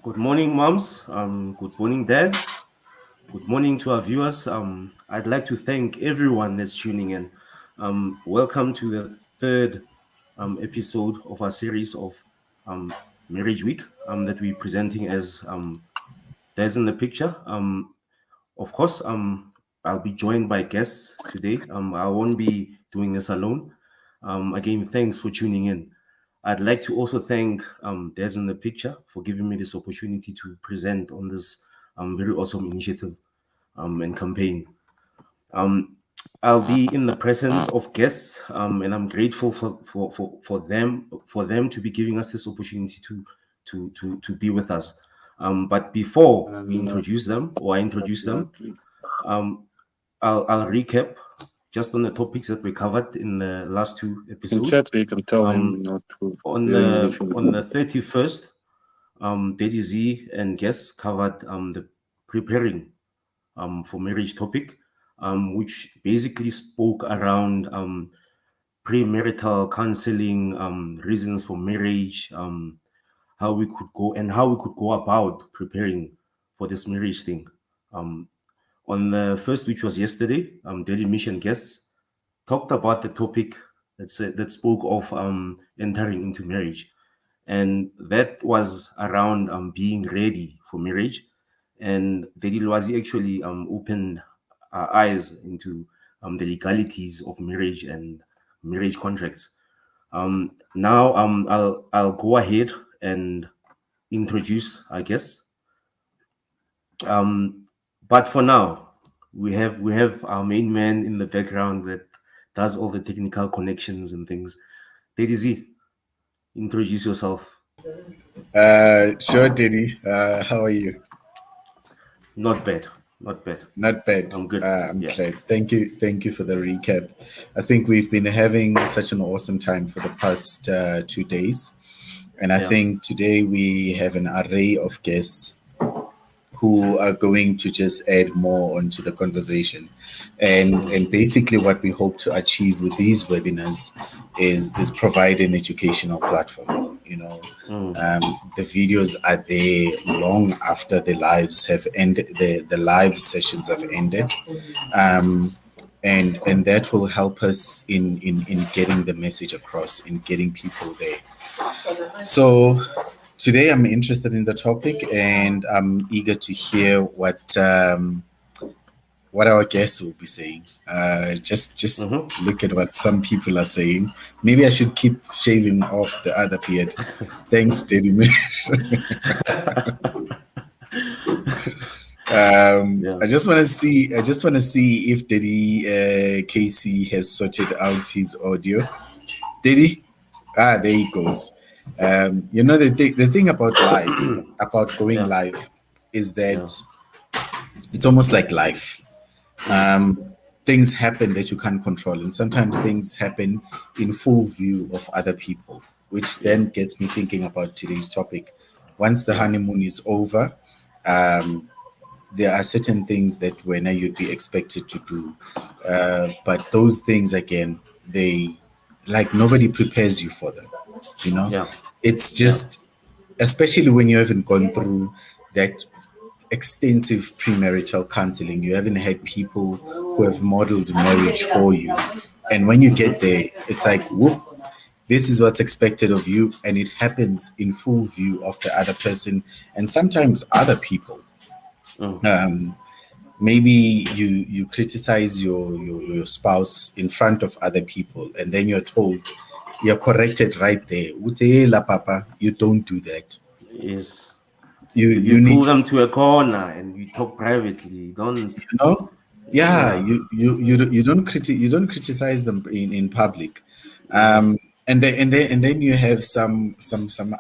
Good morning, moms. Good morning, dads. Good morning to our viewers. I'd like to thank everyone that's tuning in. Welcome to the third episode of our series of Marriage Week that we're presenting as Dads in the Picture. Of course, I'll be joined by guests today. I won't be doing this alone. Again, thanks for tuning in. I'd like to also thank Des in the Picture for giving me this opportunity to present on this very awesome initiative and campaign. I'll be in the presence of guests, and I'm grateful for them to be giving us this opportunity to be with us. But before we introduce them, or I introduce them, I'll recap just on the topics that we covered in the last two In episodes. chat, you can tell him not to. On the 31st, Daddy Z and guests covered the preparing for marriage topic, which basically spoke around premarital counseling, reasons for marriage, how we could go about preparing for this marriage thing. On the first, which was yesterday, Daily Mission guests talked about the topic that spoke of entering into marriage, and that was around being ready for marriage. And Daddy Lwazi actually opened our eyes into the legalities of marriage and marriage contracts. Now I'll go ahead and introduce our guests. But for now, we have our main man in the background that does all the technical connections and things. Daddy Z, introduce yourself. Sure, Diddy. How are you? Not bad. Not bad. Not bad. I'm good. I'm Yeah. glad. Thank you for the recap. I think we've been having such an awesome time for the past 2 days, and I Yeah. think today we have an array of guests who are going to just add more onto the conversation. And basically what we hope to achieve with these webinars is provide an educational platform. The videos are there long after the lives have ended, the live sessions have ended. And that will help us in getting the message across, in getting people there. So today I'm interested in the topic, and I'm eager to hear what our guests will be saying. Just look at what some people are saying. Maybe I should keep shaving off the other beard. Thanks, Daddy Mish. Yeah. I just want to see if Daddy Casey has sorted out his audio. Daddy, there he goes. The thing about lives, about going Yeah. live, is that it's almost like life. Things happen that you can't control, and sometimes things happen in full view of other people, which then gets me thinking about today's topic. Once the honeymoon is over, there are certain things that when you'd be expected to do, but those things again, they like nobody prepares you for them. Yeah. It's just, especially when you haven't gone through that extensive premarital counseling, you haven't had people who have modeled marriage for you, and when you get there, it's like, whoop, this is what's expected of you, and it happens in full view of the other person and sometimes other people. Maybe you criticize your spouse in front of other people, and then you're told, you're corrected right there. Utela papa, you don't do that. Is You you need pull them to a corner and we talk privately. Don't you don't criticize them in public. And then you have some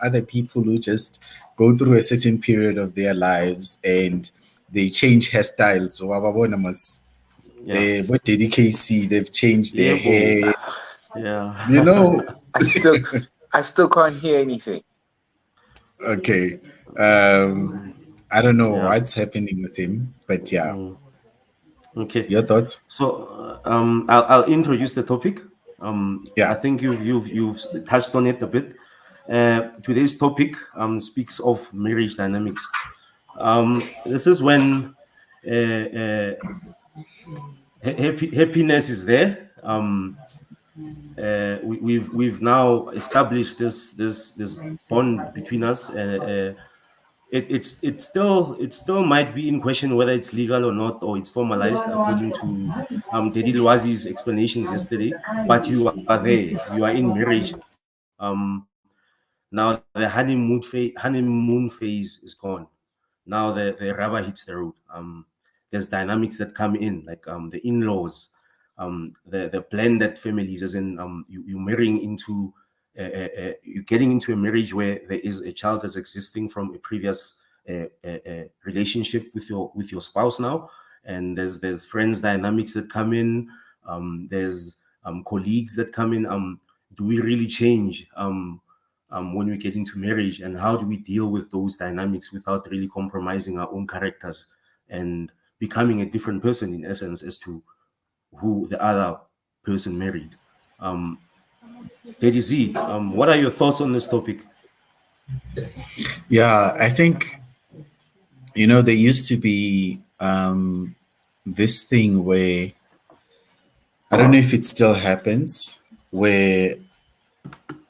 other people who just go through a certain period of their lives and they change hairstyles. So what DDKC, they've changed their hair. Yeah. I still can't hear anything. Okay. I don't know what's happening with him, but yeah. Okay. Your thoughts? So I'll introduce the topic. Yeah. I think you've touched on it a bit. Today's topic speaks of marriage dynamics. This is when happiness is there. We've now established this bond between us. It still might be in question whether it's legal or not, or it's formalized according to Daddy Lwazi's explanations yesterday. But you are there. You are in marriage. Now the honeymoon phase is gone. Now the rubber hits the road. There's dynamics that come in, like the in-laws, the blended families, as in you marrying into you're getting into a marriage where there is a child that's existing from a previous relationship with your spouse now, and there's friends dynamics that come in. There's colleagues that come in. Do we really change when we get into marriage, and how do we deal with those dynamics without really compromising our own characters and becoming a different person in essence as to who the other person married? Daddy Z, what are your thoughts on this topic? Yeah, I think, there used to be this thing where, I don't know if it still happens, where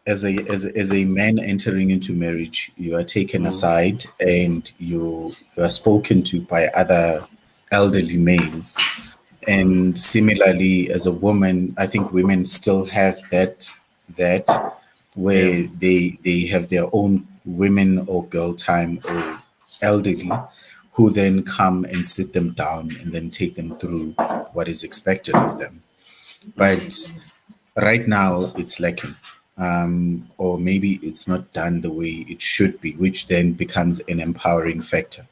as a man entering into marriage, you are taken aside and you are spoken to by other elderly males. And similarly, as a woman, I think women still have that where Yeah. they have their own women or girl time or elderly who then come and sit them down and then take them through what is expected of them. But right now it's lacking, or maybe it's not done the way it should be, which then becomes an empowering factor.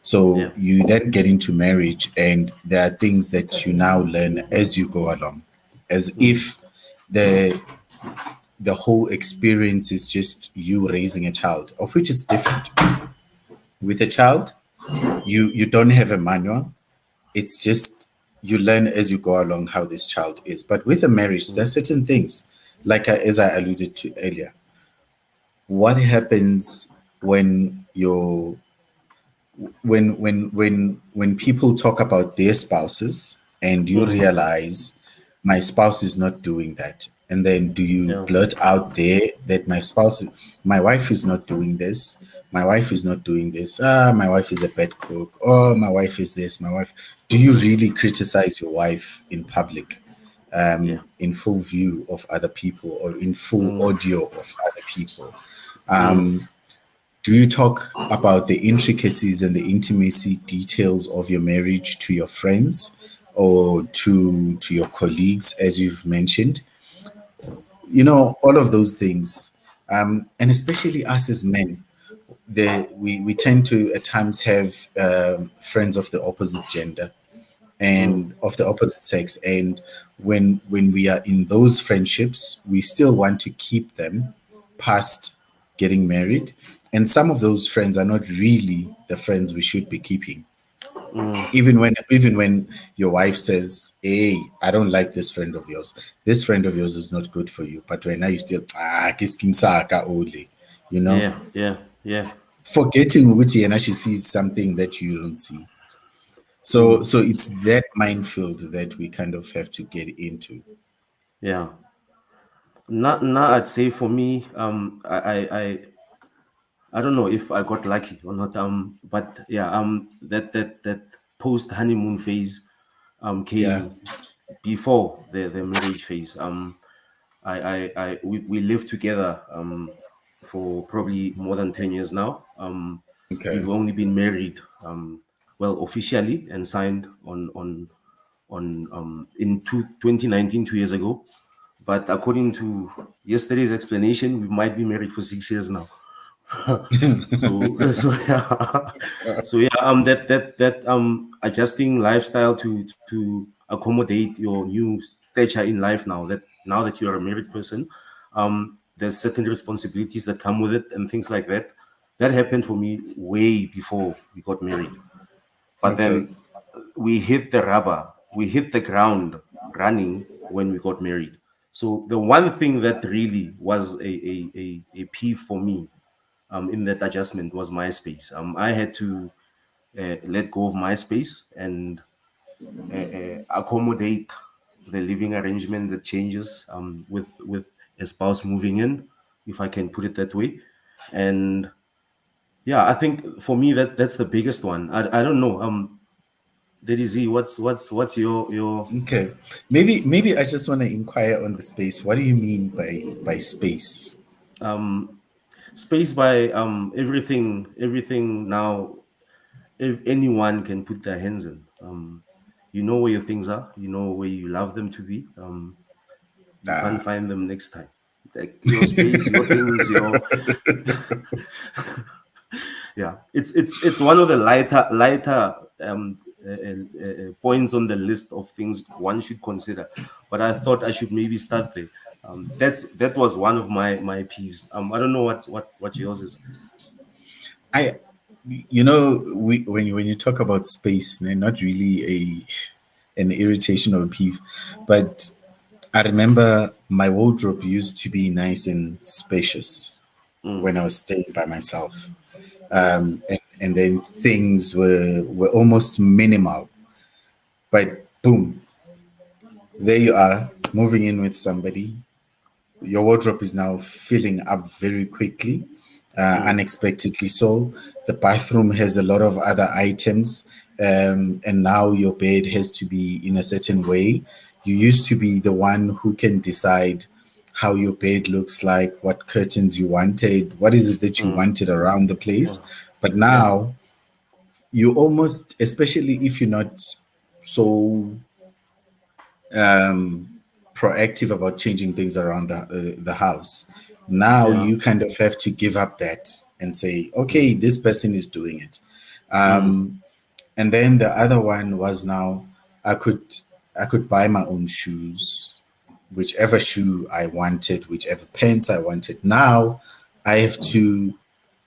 So Yeah. you then get into marriage, and there are things that you now learn as you go along, as if the the whole experience is just you raising a child, of which it's different. With a child, you don't have a manual. It's just you learn as you go along how this child is. But with a marriage, there are certain things, like as I alluded to earlier. What happens when you're when people talk about their spouses and you realize my spouse is not doing that, and then do you Yeah. blurt out there that my wife is not doing this, my wife is not doing this, my wife is a bad cook, or my wife is this, my wife, do you really criticize your wife in public, Yeah. in full view of other people or in full audio of other people? Mm. Do you talk about the intricacies and the intimacy details of your marriage to your friends or to your colleagues, as you've mentioned? All of those things, and especially us as men, we tend to at times have friends of the opposite gender and of the opposite sex, and when we are in those friendships, we still want to keep them past getting married, and some of those friends are not really the friends we should be keeping. Even when your wife says, hey, I don't like this friend of yours, this friend of yours is not good for you, but when now you still kiskimsaka only, you know Yeah. Yeah. Yeah. forgetting which and she sees something that you don't see. So it's that minefield that we kind of have to get into. Yeah. Not I'd say for me, I don't know if I got lucky or not. But yeah, that post honeymoon phase Yeah. came before the marriage phase. We lived together for probably more than 10 years now. Okay. We've only been married well officially and signed on in 2019, 2 years ago. But according to yesterday's explanation, we might be married for 6 years now. So yeah, so yeah, that adjusting lifestyle to accommodate your new stature in life now that you're a married person, there's certain responsibilities that come with it and things like that. That happened for me way before we got married. But Okay. then we hit the rubber, we hit the ground running when we got married. So the one thing that really was a peeve for me in that adjustment was my space. I had to let go of my space and accommodate the living arrangement that changes with a spouse moving in, if I can put it that way. And yeah, I think for me that's the biggest one. I don't know. Daddy Z, what's your Okay, maybe I just want to inquire on the space. What do you mean by space? space by everything now, if anyone can put their hands in. You know where your things are, you know where you love them to be. You can't Ah, find them next time. Like your space, your things, your yeah. It's one of the lighter points on the list of things one should consider. But I thought I should maybe start there. That was one of my peeves. I don't know what yours is. I, when you talk about space, not really an irritation or a peeve, but I remember my wardrobe used to be nice and spacious when I was staying by myself, and then things were almost minimal. But boom, there you are, moving in with somebody. Your wardrobe is now filling up very quickly, unexpectedly so. The bathroom has a lot of other items, and now your bed has to be in a certain way. You used to be the one who can decide how your bed looks like, what curtains you wanted, what is it that you wanted around the place. But Yeah. now you almost, especially if you're not so proactive about changing things around the house. Now Yeah. you kind of have to give up that and say, okay, this person is doing it. And then the other one was now I could I could buy my own shoes, whichever shoe I wanted, whichever pants I wanted. Now I have to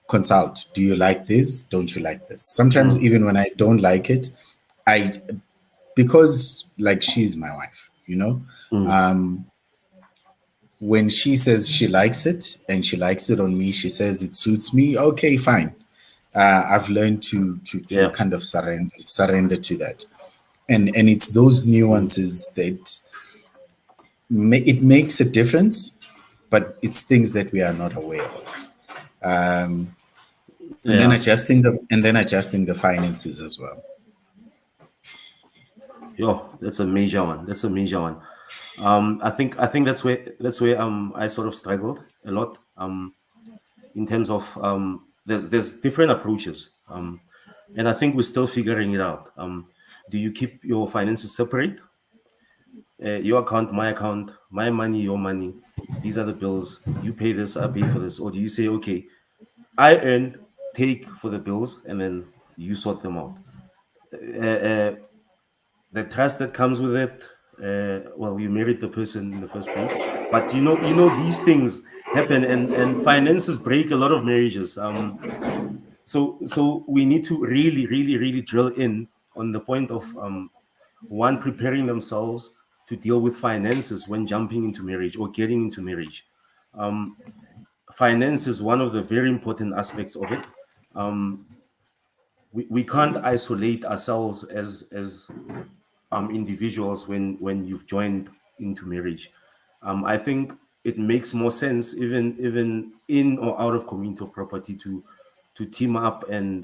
consult. Do you like this? Don't you like this? Sometimes even when I don't like it, I because like she's my wife, when she says she likes it and she likes it on me, she says it suits me. Okay, fine. I've learned to Yeah. kind of surrender to that, and it's those nuances that it makes a difference, but it's things that we are not aware of, and then Yeah. adjusting the finances as well. Yo, that's a major one. That's a major one. I think that's where I sort of struggled a lot. In terms of there's different approaches. And I think we're still figuring it out. Do you keep your finances separate? Your account, my account, my money, your money. These are the bills. You pay this, I pay for this. Or do you say, okay, I earn, take for the bills, and then you sort them out? The trust that comes with it. Well, you married the person in the first place, but these things happen, and finances break a lot of marriages. So we need to really, really, really drill in on the point of one preparing themselves to deal with finances when jumping into marriage or getting into marriage. Finance is one of the very important aspects of it. We can't isolate ourselves as individuals when you've joined into marriage. I think it makes more sense, even in or out of community property, to team up and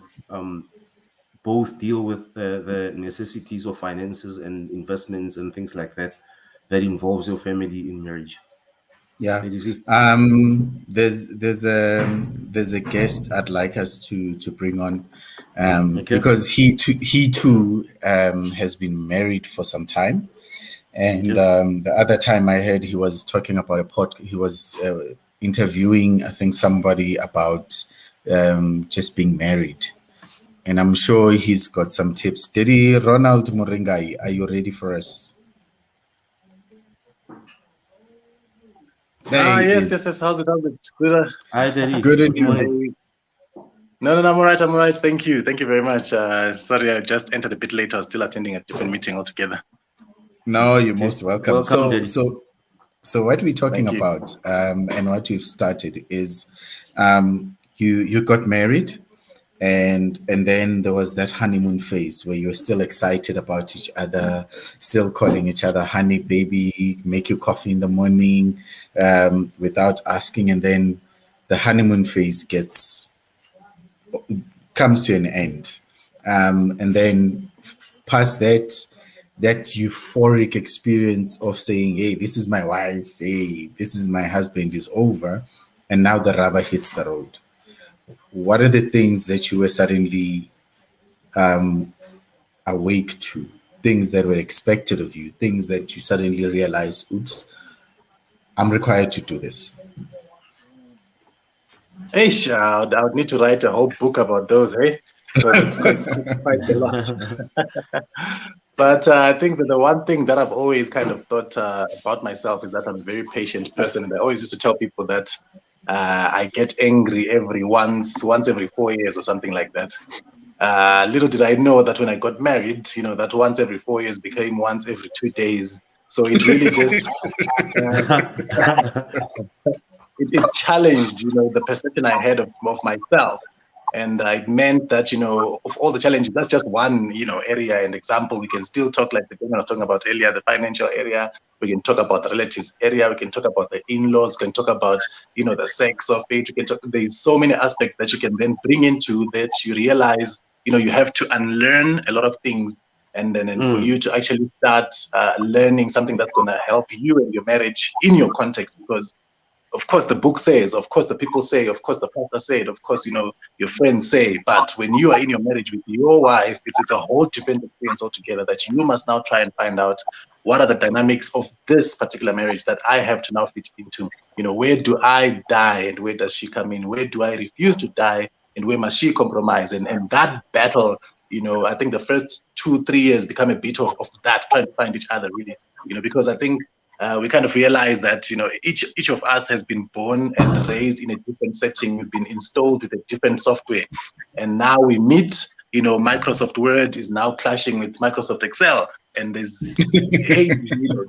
both deal with the necessities of finances and investments and things like that involves your family in marriage. Yeah. That is it. There's a guest I'd like us to bring on, Okay. because he too has been married for some time, and Okay. the other time I heard he was talking about he was interviewing, I think, somebody about just being married, and I'm sure he's got some tips. Daddy Ronald Moringai, are you ready for us? There he Yes, yes, is. yes. How's it? How's it? Good. Hi, Daddy. Good and Good you. morning. No, I'm all right. I'm all right. Thank you. Thank you very much. Sorry, I just entered a bit late. I was still attending a different meeting altogether. No, you're Okay. most welcome. Welcome, So Daddy. so So what we're talking Thank you. about, and what we've started is, you got married, and then there was that honeymoon phase where you're still excited about each other, still calling each other honey, baby, make you coffee in the morning, without asking, and then the honeymoon phase comes to an end, and then past that euphoric experience of saying, hey, this is my wife, hey, this is my husband, is over, and now the rubber hits the road. What are the things that you were suddenly awake to, things that were expected of you, things that you suddenly realize, oops, I'm required to do this? Hey, I would need to write a whole book about those, hey? Because it's quite a lot. But I think that the one thing that I've always kind of thought about myself is that I'm a very patient person. And I always used to tell people that I get angry once every 4 years or something like that. Little did I know that when I got married, that once every 4 years became once every 2 days. So it really just it challenged, the perception I had of myself. And it meant that, of all the challenges, that's just one, area and example. We can still talk like the thing I was talking about earlier, the financial area. We can talk about the relatives area. We can talk about the in-laws. We can talk about, the sex of it. We can talk, there's so many aspects that you can then bring into that you realize, you have to unlearn a lot of things. And then for you to actually start learning something that's going to help you and your marriage in your context, because of course the book says, of course the people say, of course the pastor said, of course your friends say, but when you are in your marriage with your wife, it's a whole different experience altogether, that you must now try and find out what are the dynamics of this particular marriage that I have to now fit into. Where do I die and where does she come in? Where do I refuse to die and where must she compromise? And that battle, I think the first 2-3 years become a bit of that, trying to find each other really, because I think we kind of realize that each of us has been born and raised in a different setting. We've been installed with a different software, and now we meet. Microsoft Word is now clashing with Microsoft Excel, and there's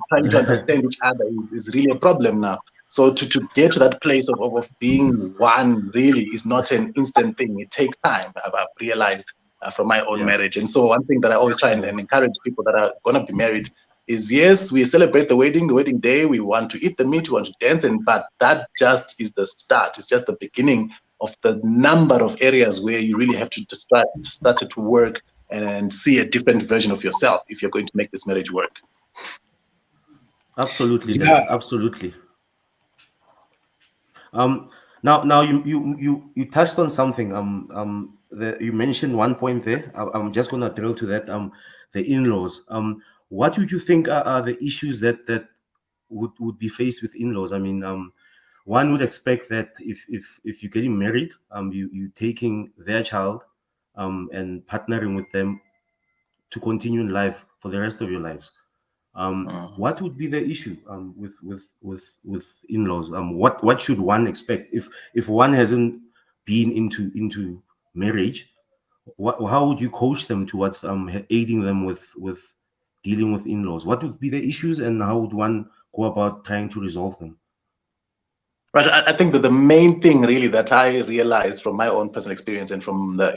trying to understand each other is really a problem now. So to get to that place of being one really is not an instant thing. It takes time. I've realized from my own marriage, and so one thing that I always try and encourage people that are going to be married is, yes, we celebrate the wedding day, we want to eat the meat, we want to dance, but that just is the start. It's just the beginning of the number of areas where you really have to start to work and see a different version of yourself if you're going to make this marriage work. Absolutely, Yeah. absolutely. Now you touched on something. You mentioned one point there. I'm just gonna drill to that. The in-laws. What would you think are the issues that would be faced with in-laws? I mean, one would expect that if you're getting married, you taking their child, and partnering with them to continue in life for the rest of your lives. What would be the issue with in-laws? What should one expect if one hasn't been into marriage? How would you coach them towards aiding them with dealing with in-laws? What would be the issues, and how would one go about trying to resolve them? Right. I think that the main thing really that I realized from my own personal experience and from the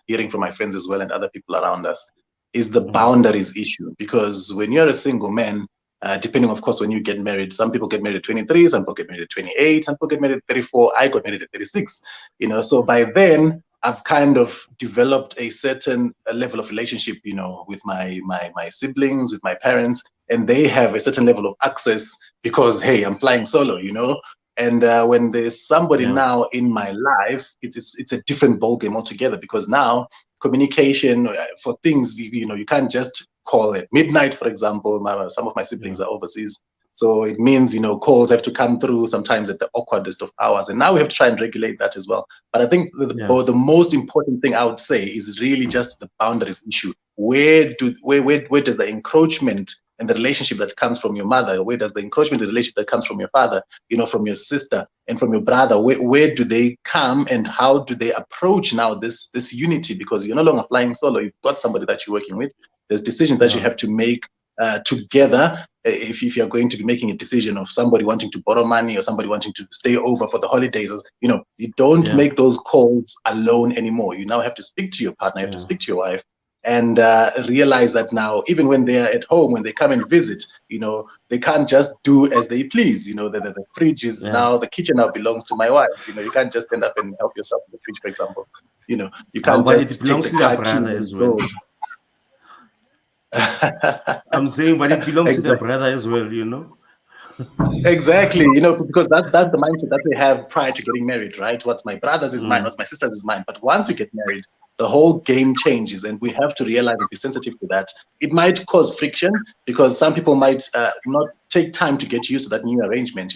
hearing from my friends as well and other people around us is the boundaries issue. Because when you're a single man, depending, of course, when you get married, some people get married at 23, some people get married at 28, some people get married at 34. I got married at 36. So by then I've kind of developed a certain level of relationship, with my siblings, with my parents, and they have a certain level of access because, hey, I'm flying solo, And when there's somebody now in my life, it's a different ballgame altogether, because now communication for things, you can't just call at midnight, for example. Some of my siblings are overseas. So it means, calls have to come through sometimes at the awkwardest of hours. And now we have to try and regulate that as well. But I think the most important thing I would say is really just the boundaries issue. Where does the encroachment and the relationship that comes from your mother, where does the encroachment, the relationship that comes from your father, from your sister and from your brother, where do they come, and how do they approach now this unity? Because you're no longer flying solo. You've got somebody that you're working with. There's decisions that you have to make together, if you're going to be making a decision of somebody wanting to borrow money or somebody wanting to stay over for the holidays, or, you don't make those calls alone anymore. You now have to speak to your partner, you have to speak to your wife, and realize that now, even when they're at home, when they come and visit, they can't just do as they please. The fridge is now, the kitchen now belongs to my wife. You can't just stand up and help yourself with the fridge, for example. You can't but just it belongs take to the the car key brother and as well. go. I'm saying, but it belongs to the Exactly. brother as well, Exactly, because that's the mindset that we have prior to getting married, right? What's my brother's is mine, what's my sister's is mine. But once you get married, the whole game changes, and we have to realize and be sensitive to that. It might cause friction because some people might not take time to get used to that new arrangement.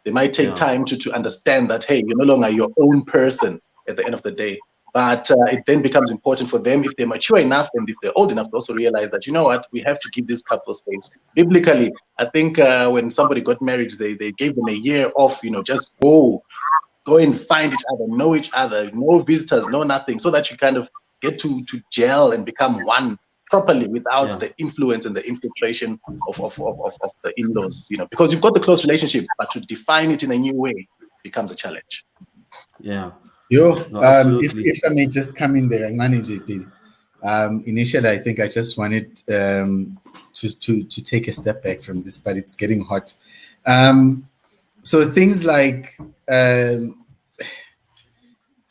They might take time to understand that, hey, you're no longer your own person at the end of the day. But it then becomes important for them, if they're mature enough and if they're old enough, to also realize that, we have to give this couple space. Biblically, I think when somebody got married, they gave them a year off, just go and find each other, know each other, no visitors, no nothing, so that you kind of get to gel and become one properly without the influence and the infiltration of the in-laws, because you've got the close relationship, but to define it in a new way becomes a challenge. Yeah. No, absolutely. if I may just come in there and manage it. Initially, I think I just wanted to take a step back from this, but it's getting hot. So things like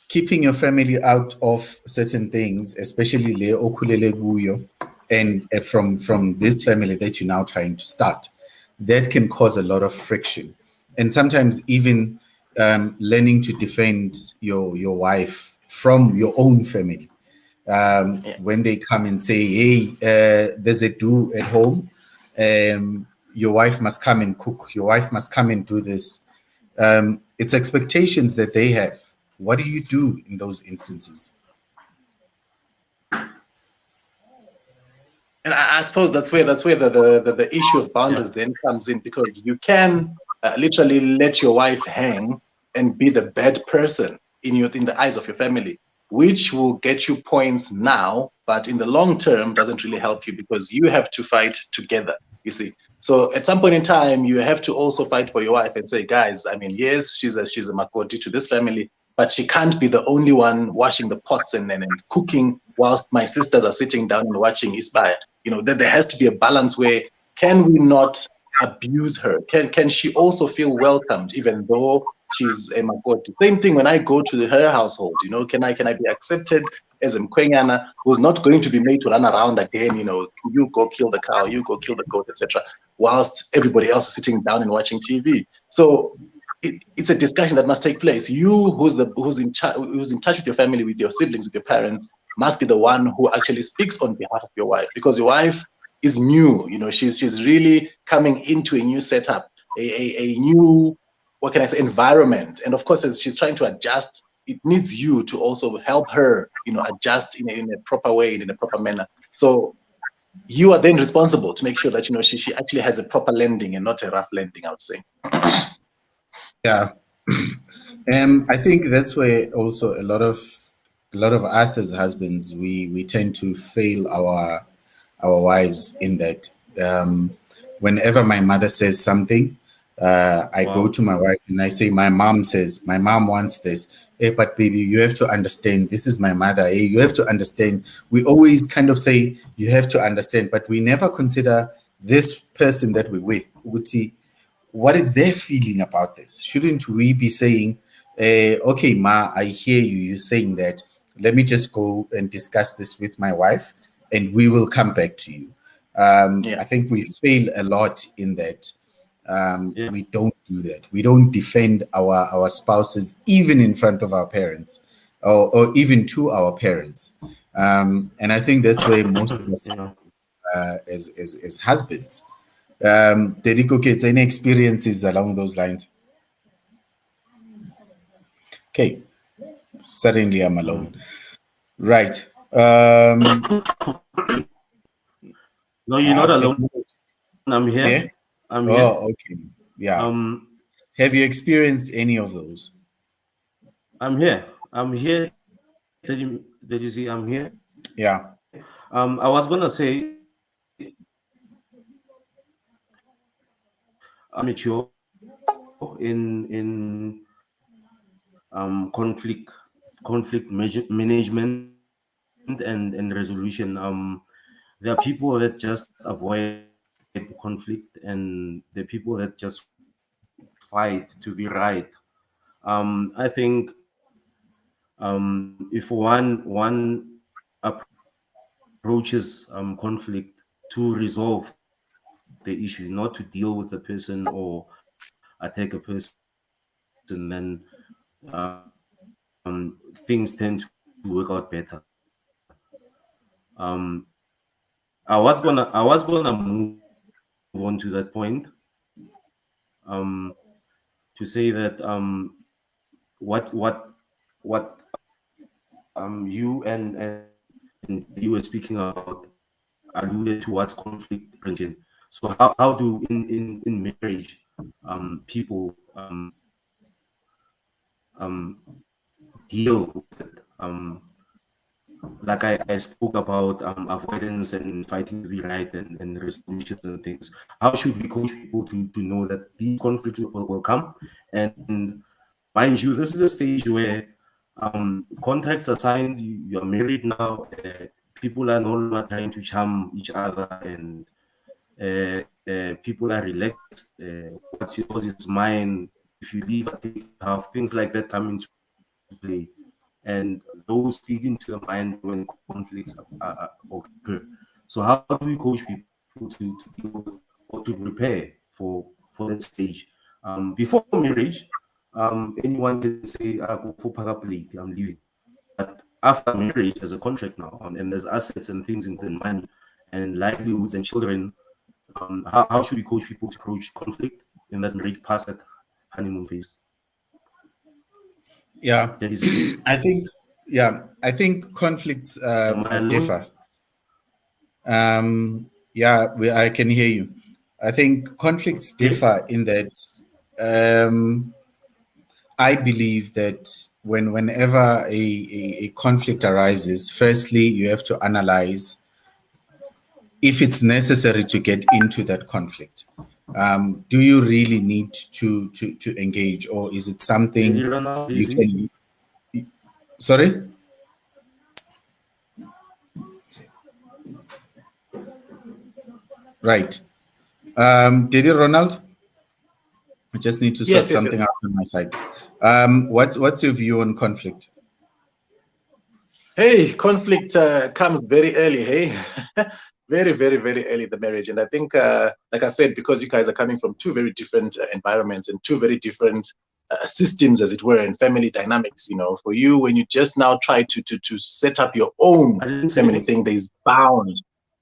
keeping your family out of certain things, especially le okhulele kuyo, and from this family that you're now trying to start, that can cause a lot of friction, and sometimes even learning to defend your wife from your own family. When they come and say, hey, there's a do at home, your wife must come and cook, your wife must come and do this. It's expectations that they have. What do you do in those instances? And I suppose that's where the issue of boundaries then comes in, because you can literally let your wife hang and be the bad person in the eyes of your family, which will get you points now, but in the long term doesn't really help you, because you have to fight together, you see. So at some point in time, you have to also fight for your wife and say, guys, I mean, yes, she's a makoti to this family, but she can't be the only one washing the pots and cooking whilst my sisters are sitting down and watching Isbaya. That there has to be a balance where, can we not abuse her? Can she also feel welcomed, even though she's a makoti? Same thing when I go to her household. Can I be accepted as a mkwenyana who's not going to be made to run around again? You go kill the cow, you go kill the goat, etc., whilst everybody else is sitting down and watching TV. So it's a discussion that must take place. You, who's in touch with your family, with your siblings, with your parents, must be the one who actually speaks on behalf of your wife, because your wife is new. She's really coming into a new setup, a new, what can I say, environment. And of course, as she's trying to adjust, it needs you to also help her, adjust in a proper way, in a proper manner. So you are then responsible to make sure that she actually has a proper landing and not a rough landing, I would say. Yeah, I think that's where also a lot of us as husbands, we tend to fail our wives in that. Whenever my mother says something, I go to my wife and I say, my mom wants this. Hey, but baby, you have to understand, this is my mother. Hey, you have to understand. We always kind of say, you have to understand, but we never consider this person that we're with. What is their feeling about this? Shouldn't we be saying, okay, Ma, I hear you saying that. Let me just go and discuss this with my wife and we will come back to you. I think we fail a lot in that. We don't do that. We don't defend our spouses, even in front of our parents or even to our parents. And I think that's where most of us, as husbands, Dediko kids, any experiences along those lines? Okay, suddenly I'm alone. Right. No, you're not alone. I'm here. Yeah? I'm here. Oh, okay. Yeah. Have you experienced any of those? I'm here. Did you see? I'm here. Yeah. I was gonna say, mature in management and resolution. There are people that just avoid conflict, and there are people that just fight to be right. I think if one approaches conflict to resolve the issue, not to deal with the person or attack a person, then things tend to work out better. I was gonna move on to that point, to say that what you and you were speaking about alluded towards conflict prevention. So how do in marriage people deal with it? Like I spoke about avoidance and fighting to be right, and resolutions and things. How should we coach people to know that these conflicts will come? And mind you, this is a stage where contracts are signed, you're married now, people are no longer trying to charm each other, and people are relaxed. What's yours is mine. If you leave, I take half. Things like that come into play, and those feed into the mind when conflicts occur. So how do we coach people to deal with or to prepare for that stage? Before marriage, anyone can say, "I go for plate, I'm leaving." But after marriage, there's a contract now, and there's assets and things and money and livelihoods and children. How should we coach people to approach conflict in that marriage past that honeymoon phase? Yeah, That is it. I think conflicts Am I alone? differ. I can hear you. I think conflicts Okay. differ in that um, I believe that whenever a conflict arises, firstly you have to analyze if it's necessary to get into that conflict. Do you really need to engage, or is it something Lady Ronald, you busy. can? Sorry, right? Did it, Ronald? I just need to sort Yes, yes, yes. something out on my side. What's your view on conflict? Hey, conflict comes very early, hey? Very, very, very early in the marriage. And I think, like I said, because you guys are coming from two very different environments and two very different systems, as it were, and family dynamics, for you, when you just now try to set up your own I didn't say family what. thing, there is bound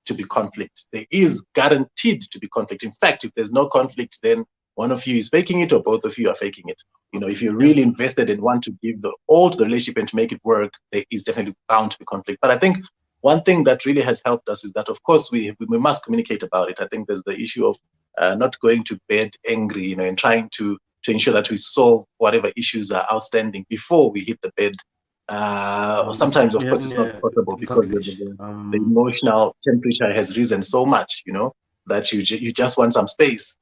to be conflict. There is guaranteed to be conflict. In fact, if there's no conflict, then one of you is faking it or both of you are faking it. If you're really Yeah. invested and want to give the all to the relationship and to make it work, there is definitely bound to be conflict. But I think one thing that really has helped us is that, of course, we must communicate about it. I think there's the issue of not going to bed angry, and trying to ensure that we solve whatever issues are outstanding before we hit the bed. Sometimes, of course, it's not possible because Flesh. the emotional temperature has risen so much, that you just want some space,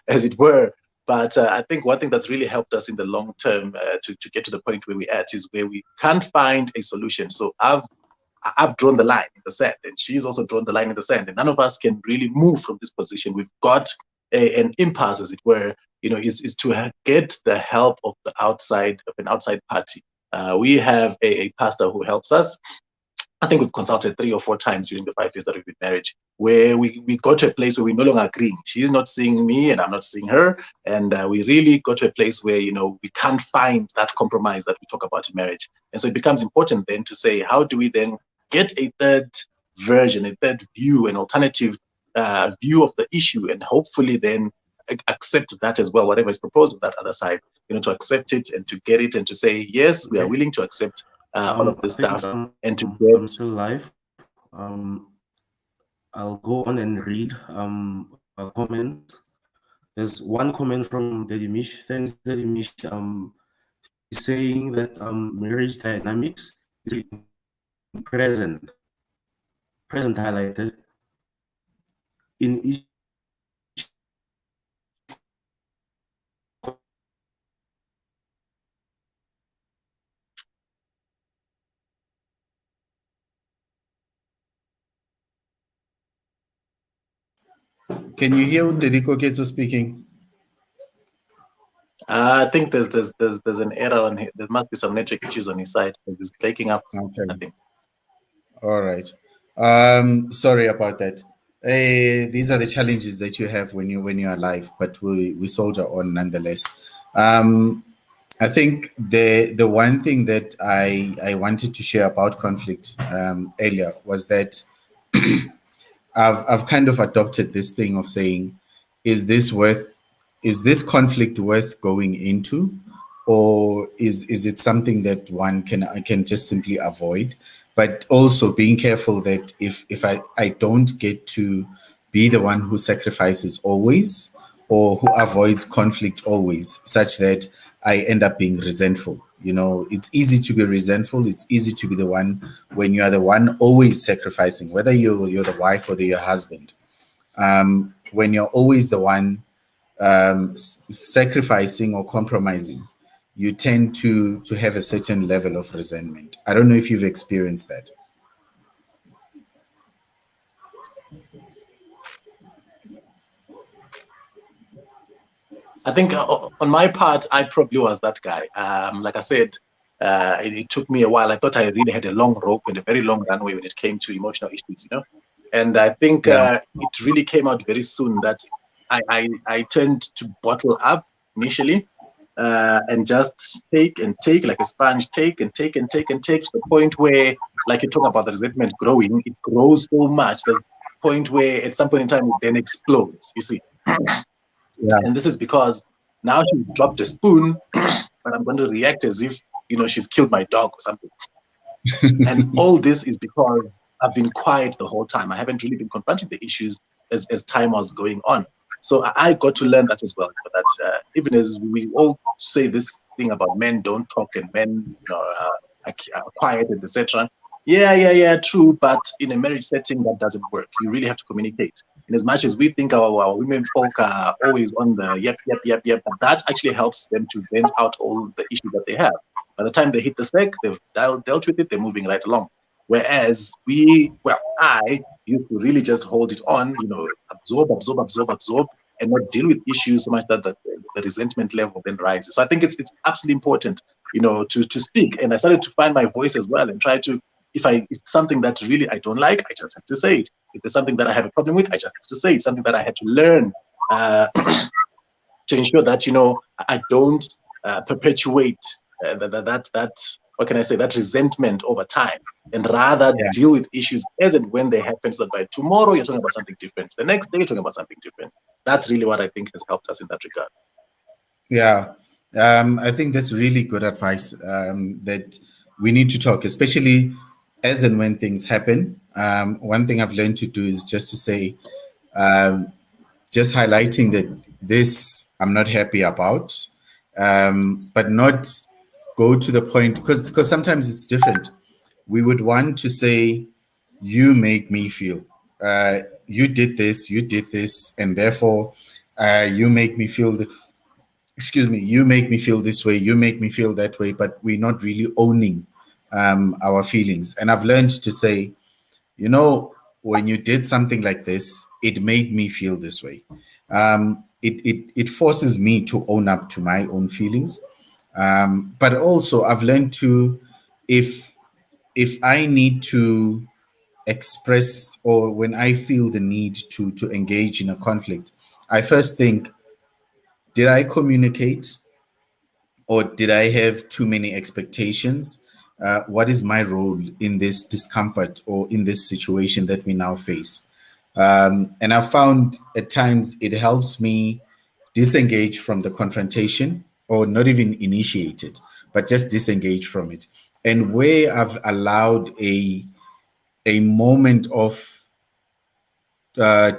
as it were. But I think one thing that's really helped us in the long term to get to the point where we're at is where we can't find a solution. So I've drawn the line in the sand, and she's also drawn the line in the sand, and none of us can really move from this position. We've got an impasse, as it were, is to get the help of an outside party. We have a pastor who helps us. I think we've consulted 3 or 4 times during the 5 years that we've been married, where we got to a place where we're no longer agreeing. She's not seeing me and I'm not seeing her. And we really got to a place where, we can't find that compromise that we talk about in marriage. And so it becomes important then to say, how do we then get a third version, a third view, an alternative view of the issue, and hopefully then accept that as well, whatever is proposed on that other side, to accept it and to get it and to say, yes, we are willing to accept all of I this think stuff and to get. I'm still live. I'll go on and read comments. There's one comment from Daddy Mish. Thanks, Daddy Mish. He's saying that marriage dynamics is present highlighted in each conflict. Can you hear Dediko Ketso speaking? I think there's an error on here. There must be some network issues on his side. It's breaking up. Okay. I think. All right. Sorry about that. These are the challenges that you have when you're alive, but we soldier on nonetheless. I think the one thing that I wanted to share about conflict earlier was that I've kind of adopted this thing of saying, is this conflict worth going into, or is it something that one can just simply avoid? But also being careful that if I don't get to be the one who sacrifices always, or who avoids conflict always, such that I end up being resentful. You know, it's easy to be resentful. It's easy to be the one when you are the one always sacrificing, whether you're the wife or your husband. When you're always the one sacrificing or compromising, you tend to have a certain level of resentment. I don't know if you've experienced that. I think on my part, I probably was that guy. Like I said, it took me a while. I thought I really had a long rope and a very long runway when it came to emotional issues, you know. And I think it really came out very soon that I tend to bottle up initially and just take and take like a sponge, take and take and take and take to the point where, like you talk about the resentment growing, it grows so much that point where at some point in time it then explodes, you see. Yeah. And this is because now she dropped a spoon, but I'm going to react as if, you know, she's killed my dog or something. And all this is because I've been quiet the whole time. I haven't really been confronting the issues as time was going on. So I got to learn that as well. That even as we all say this thing about men don't talk and men, you know, are quiet and etc. Yeah, true. But in a marriage setting, that doesn't work. You really have to communicate. And as much as we think our women folk are always on the yep, but that actually helps them to vent out all the issues that they have. By the time they hit the sec, they've dealt with it, they're moving right along. Whereas I used to really just hold it on, you know, absorb, and not deal with issues so much that the resentment level then rises. So I think it's absolutely important, you know, to speak. And I started to find my voice as well and try to, if it's something that really I don't like, I just have to say it. If there's something that I have a problem with, I just have to say it. Something that I had to learn to ensure that, you know, I don't perpetuate that what can I say, that resentment over time, and rather deal with issues as and when they happen, so that by tomorrow you're talking about something different, the next day you're talking about something different. That's really what I think has helped us in that regard. Yeah, I think that's really good advice, that we need to talk, especially as and when things happen. One thing I've learned to do is just to say, just highlighting that this I'm not happy about, but not go to the point, because sometimes it's different. We would want to say, you make me feel, you did this, and therefore you make me feel you make me feel this way, you make me feel that way, but we're not really owning our feelings. And I've learned to say, you know, when you did something like this, it made me feel this way. It forces me to own up to my own feelings. But also I've learned to, if I need to express, or when I feel the need to engage in a conflict, I first think, did I communicate, or did I have too many expectations? What is my role in this discomfort or in this situation that we now face? And I found at times it helps me disengage from the confrontation, or not even initiate it, but just disengage from it. And where I've allowed a moment of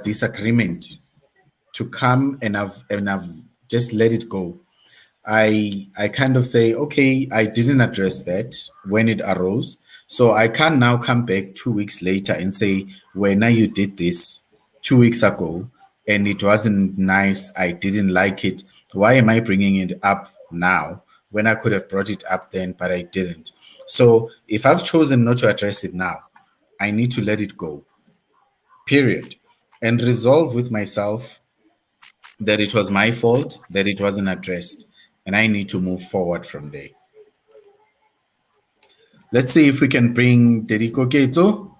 disagreement to come, and I've just let it go, I kind of say, okay, I didn't address that when it arose, so I can't now come back 2 weeks later and say, well, now you did this 2 weeks ago and it wasn't nice, I didn't like it, why am I bringing it up now when I could have brought it up then, but I didn't? So if I've chosen not to address it now, I need to let it go, period. and resolve with myself that it was my fault, that it wasn't addressed, and I need to move forward from there. Let's see if we can bring Deriko Keto.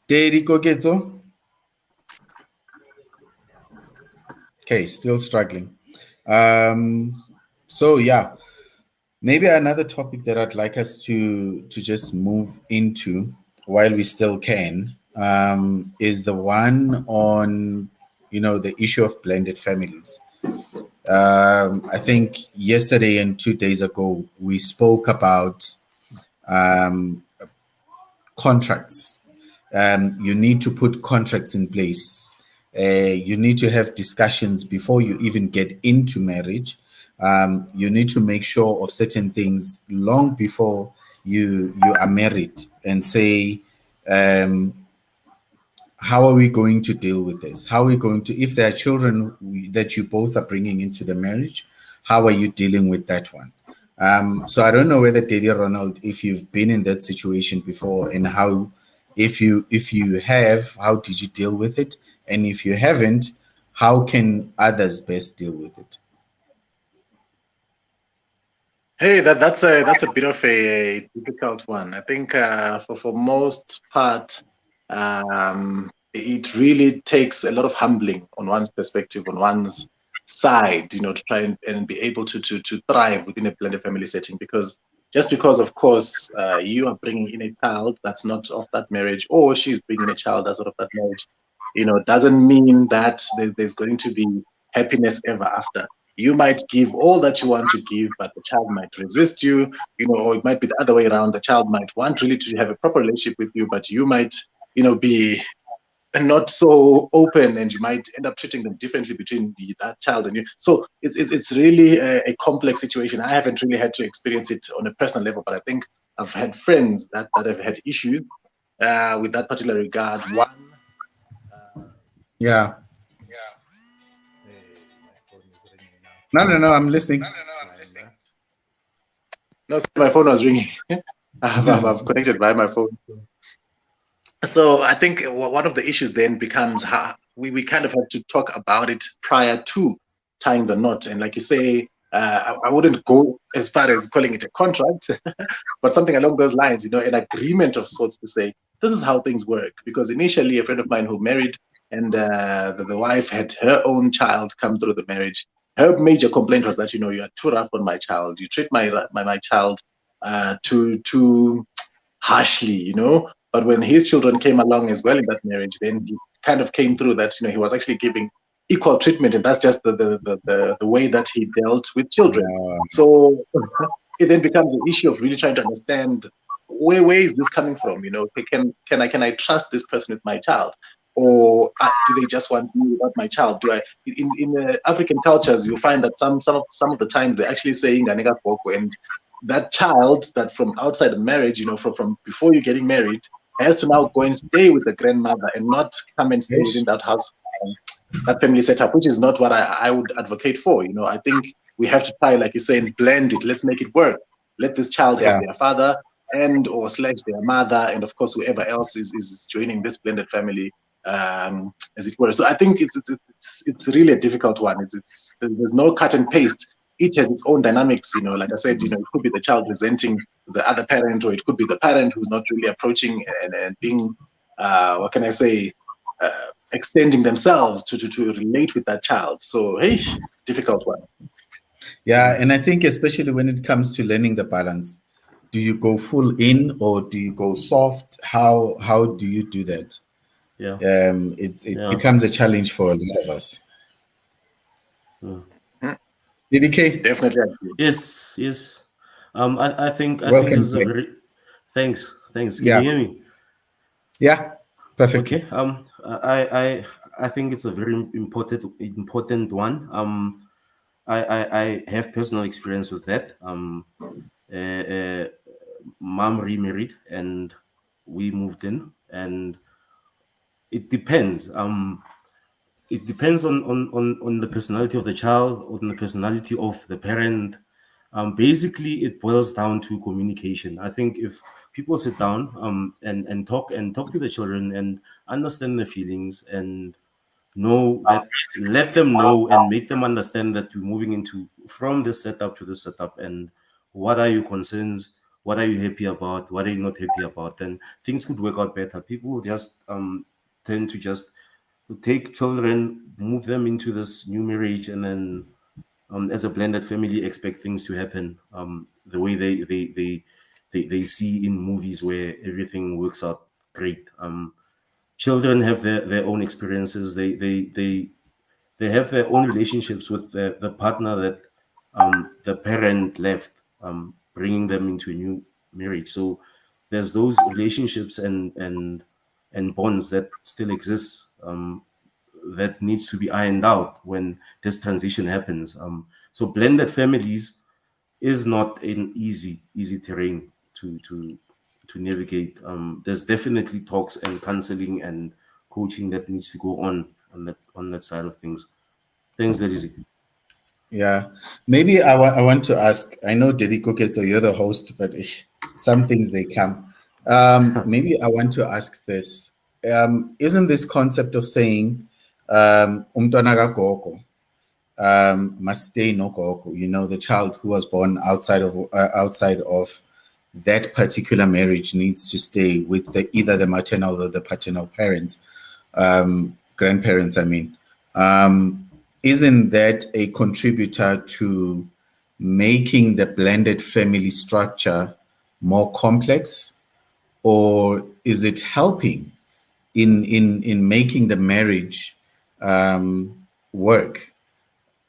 Deriko Keto. Okay, still struggling. So yeah, maybe another topic that I'd like us to just move into while we still can is the one on the issue of blended families. I think yesterday and 2 days ago we spoke about contracts. You need to put contracts in place. You need to have discussions before you even get into marriage. You need to make sure of certain things long before you are married, and say, how are we going to deal with this? How are we going to, if there are children that you both are bringing into the marriage, how are you dealing with that one? So I don't know whether Daddy Ronald, if you've been in that situation before, and how, if you have, how did you deal with it? And if you haven't, how can others best deal with it? Hey, that's a bit of a difficult one. I think for most part, it really takes a lot of humbling on one's perspective, on one's side, to try and be able to thrive within a blended family setting. Because just because, of course, you are bringing in a child that's not of that marriage, or she's bringing a child that's not of that marriage, doesn't mean that there's going to be happiness ever after. You might give all that you want to give, but the child might resist you, or it might be the other way around. The child might want really to have a proper relationship with you, but you might, be not so open, and you might end up treating them differently between that child and you. So it's really a complex situation. I haven't really had to experience it on a personal level, but I think I've had friends that have had issues with that particular regard. One. Yeah. No, I'm listening. No, my phone was ringing. I've connected by my phone. So I think one of the issues then becomes how we kind of have to talk about it prior to tying the knot. And like you say, I wouldn't go as far as calling it a contract, but something along those lines, an agreement of sorts to say, this is how things work. Because initially, a friend of mine who married, and the wife had her own child come through the marriage. Her major complaint was that, you are too rough on my child. You treat my child too harshly, But when his children came along as well in that marriage, then he kind of came through that, he was actually giving equal treatment, and that's just the way that he dealt with children. Yeah. So it then becomes the issue of really trying to understand where is this coming from? Can I trust this person with my child? Or do they just want me without my child? Do I in African cultures you find that some of the times they're actually saying "Ganega Boko," and that child that from outside of marriage, from before you're getting married, has to now go and stay with the grandmother and not come and stay within that house, that family setup, which is not what I would advocate for. I think we have to try, like you say, and blend it. Let's make it work. Let this child have their father and or / their mother, and of course whoever else is joining this blended family, as it were. So I think it's really a difficult one. There's no cut and paste. Each has its own dynamics, like I said, it could be the child resenting the other parent, or it could be the parent who's not really approaching and being, what can I say, extending themselves to relate with that child. So, hey, difficult one. Yeah, and I think especially when it comes to learning the balance, do you go full in or do you go soft? How do you do that? Yeah. It becomes a challenge for a lot of us. DDK? Definitely. Yes. I think this is a very thanks. Can you hear me? Yeah, perfectly. Okay. I think it's a very important one. I have personal experience with that. Mom remarried and we moved in, and it depends. It depends on the personality of the child, on the personality of the parent. Basically, it boils down to communication. I think if people sit down and talk to the children and understand their feelings and know that, let them know and make them understand that you're moving into from this setup to this setup, and what are your concerns, what are you happy about, what are you not happy about, then things could work out better. People just tend to just take children, move them into this new marriage, and then as a blended family expect things to happen the way they see in movies where everything works out great. Children have their own experiences. They have their own relationships with the partner that the parent left, bringing them into a new marriage. So there's those relationships and bonds that still exist, that needs to be ironed out when this transition happens. So blended families is not an easy terrain to navigate. There's definitely talks and counseling and coaching that needs to go on that side of things. Thanks, Daisy. Yeah, maybe I want to ask. I know Diddy Cookett, so you're the host, but some things they come. Maybe I want to ask this. Isn't this concept of saying umntwana kagogo must stay no gogo? You know, the child who was born outside of that particular marriage needs to stay with either the maternal or the paternal parents, grandparents. I mean. Isn't that a contributor to making the blended family structure more complex, or is it helping in making the marriage work?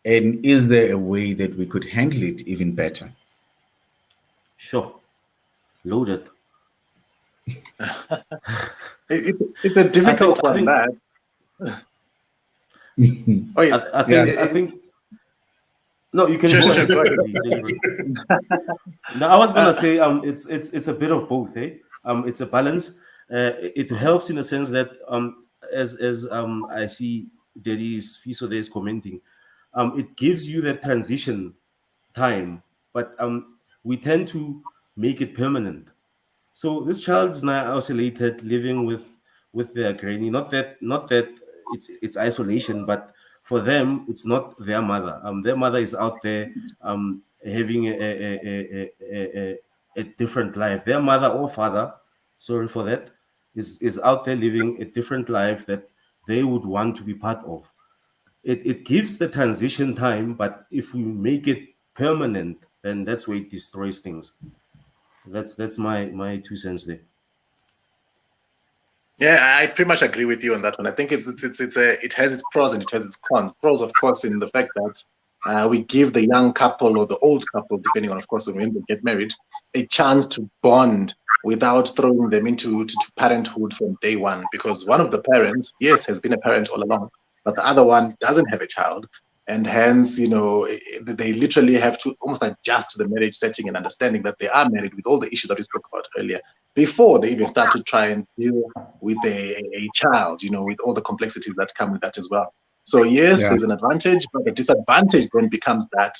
And is there a way that we could handle it even better? Sure. Loaded. It's a difficult one, that. Oh yes, I think. No, you can Sure, go go ahead. Now, I was gonna say, it's a bit of both, eh? It's a balance. It helps in a sense that, as I see Daddy's Fiso there is commenting, it gives you that transition time, but we tend to make it permanent. So this child is now isolated, living with their granny. Not that it's isolation, but for them it's not their mother. Their mother is out there having a different life. Their mother or father, sorry for that, is out there living a different life that they would want to be part of. It gives the transition time, but if we make it permanent, then that's where it destroys things. That's my 2 cents there. Yeah, I pretty much agree with you on that one. I think it has its pros and it has its cons. Pros, of course, in the fact that we give the young couple or the old couple, depending on, of course, when they get married, a chance to bond without throwing them into parenthood from day one. Because one of the parents, yes, has been a parent all along, but the other one doesn't have a child. And hence, they literally have to almost adjust to the marriage setting and understanding that they are married with all the issues that we spoke about earlier before they even start to try and deal with a child, with all the complexities that come with that as well. So yes, there's an advantage, but the disadvantage then becomes that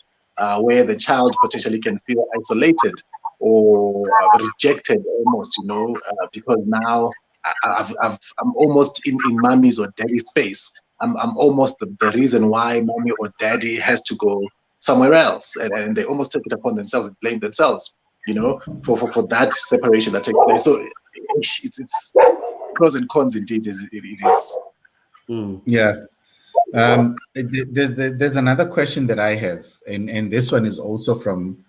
where the child potentially can feel isolated or rejected almost, because now I'm almost in mommy's or daddy's space. I'm almost the reason why mommy or daddy has to go somewhere else, and they almost take it upon themselves and blame themselves, for that separation that takes place. So it's pros and cons indeed. It is. Yeah. There's another question that I have, and this one is also from.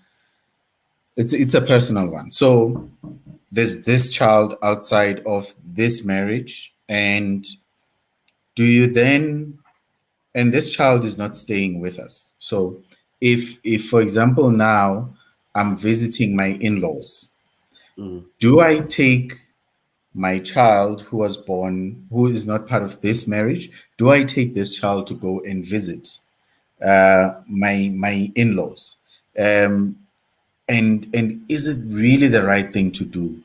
It's a personal one. So there's this child outside of this marriage, and do you then, and this child is not staying with us. So if for example, now I'm visiting my in-laws, do I take my child who was born, who is not part of this marriage, do I take this child to go and visit my in-laws? And is it really the right thing to do?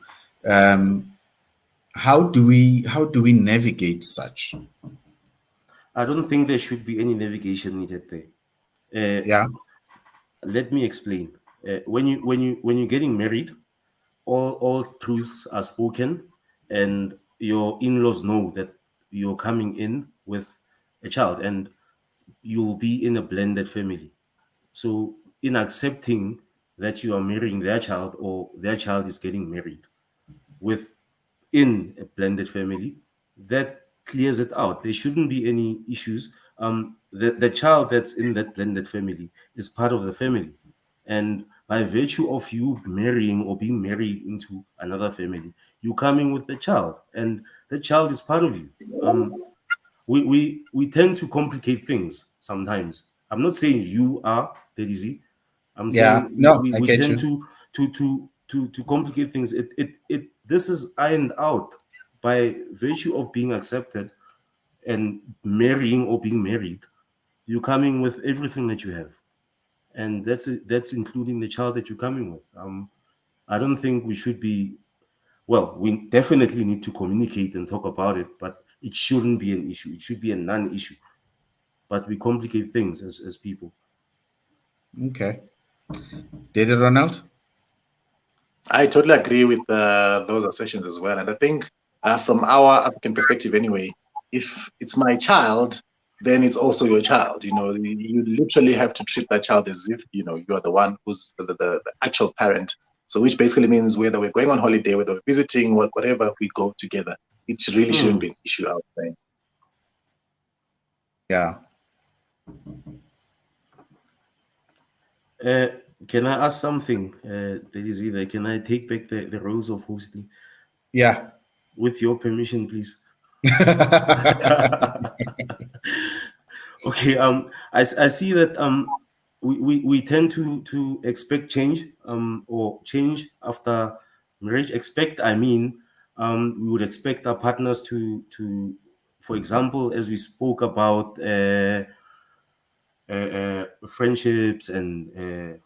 How do we navigate such? I don't think there should be any navigation needed there. Yeah. Let me explain. when you're getting married, all truths are spoken, and your in-laws know that you're coming in with a child, and you'll be in a blended family. So in accepting that you are marrying their child, or their child is getting married within a blended family, that clears it out. There shouldn't be any issues. The child that's in that blended family is part of the family. And by virtue of you marrying or being married into another family, you coming with the child, and the child is part of you. We tend to complicate things sometimes. I'm not saying you are, Lady. I'm Yeah, saying no, I we get tend you. to complicate things. This is ironed out by virtue of being accepted and marrying or being married. You're coming with everything that you have, and that's including the child that you're coming with. I don't think we should be. Well, we definitely need to communicate and talk about it, but it shouldn't be an issue. It should be a non-issue. But we complicate things as people. Okay. Did it run out? I totally agree with those assertions as well. And I think from our African perspective anyway, if it's my child, then it's also your child. You literally have to treat that child as if, you are the one who's the actual parent. So which basically means whether we're going on holiday, whether we're visiting, whatever, we go together. It really shouldn't be an issue, I would say. Yeah. Can I ask something, Daisy? Can I take back the roles of hosting? Yeah. With your permission, please. Okay. I see that we tend to expect change, or change after marriage. Expect, I mean, we would expect our partners to, for example, as we spoke about friendships and